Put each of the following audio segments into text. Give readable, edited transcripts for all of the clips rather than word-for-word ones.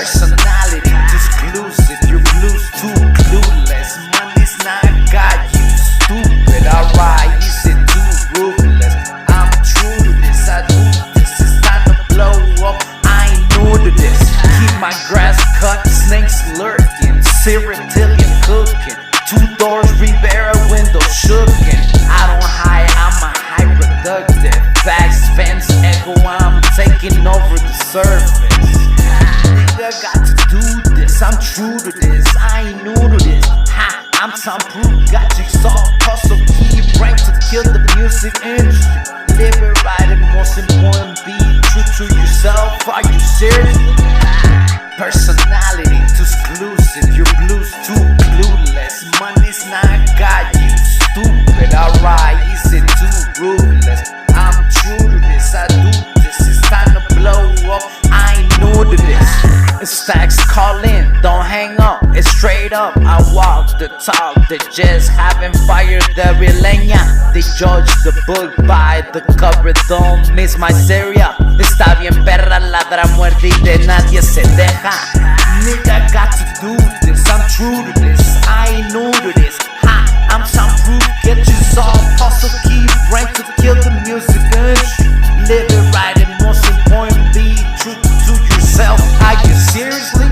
Personality exclusive, you're blues too clueless. Money's not got you stupid. Alright, you said too ruthless. I'm true to this, I do this. It's time to blow up, I ain't new to this. Keep my grass cut, snakes lurking, Cyrilian cooking. 2 doors, Rivera window shookin'. I don't hide, I'm a high productive. Facts, fence, echo, I'm taking over the surface. Nigga got to do this, I'm true to this, I ain't new to this. Ha, I'm soundproof, got you soft, hustle, key, rank to kill the music industry. Live it right and most important, be true to yourself. Are you serious? Personality too exclusive, your blues too clueless. Money's not got you stupid. Alright, easy too ruthless. I'm true to this, I do this. It's time to blow up, I ain't new to this. Stacks call in, don't hang up, it's straight up. I walk the talk, they just haven't fired the real leña. They judge the book by the cover, don't miss my seria. Está bien perra, ladra, muerde y de nadie se deja. Nigga got to do this, I'm true to this, I ain't new to this. Ha, I'm soundproof, get you soft, hustle, keep rank to kill the music industry. Live it right and most important, be true to yourself. Are you seriously?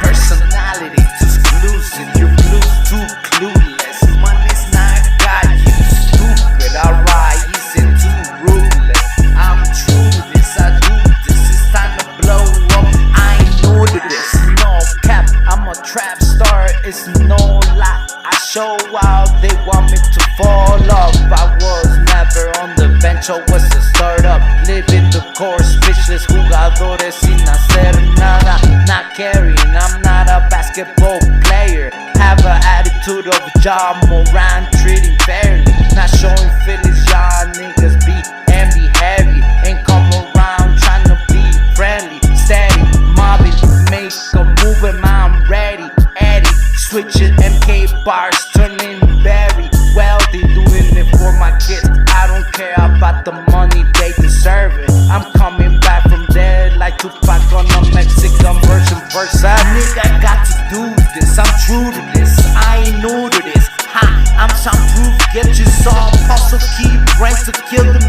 Personality too exclusive, your blues too clueless. Money's not got you stupid. Alright, you said too ruthless. I'm true to this, I do this. It's time to blow up, I ain't new to this. No cap, I'm a trap star, it's no lie. I show out, they want me to fall off. I was never on the bench, I was a startup. Living the course, speechless, jugadores sin hacer nada. Not carrying, I'm not a basketball player. Have an attitude of Ja Morant, treating fairly. Not showing feelings, y'all niggas be and be heavy. Ain't come around trying to be friendly. Steady, mobbing, make a move and I'm ready. Eddie, switching MK bars, turning very wealthy. Doing it for my kids, I don't care about the money, they deserve it. I'm coming back from dead like Tupac on a Mexican version. Versa, nigga got to do this, I'm true to this, I ain't new to this. Ha, I'm soundproof, get you soft, hustle, keep rank to kill the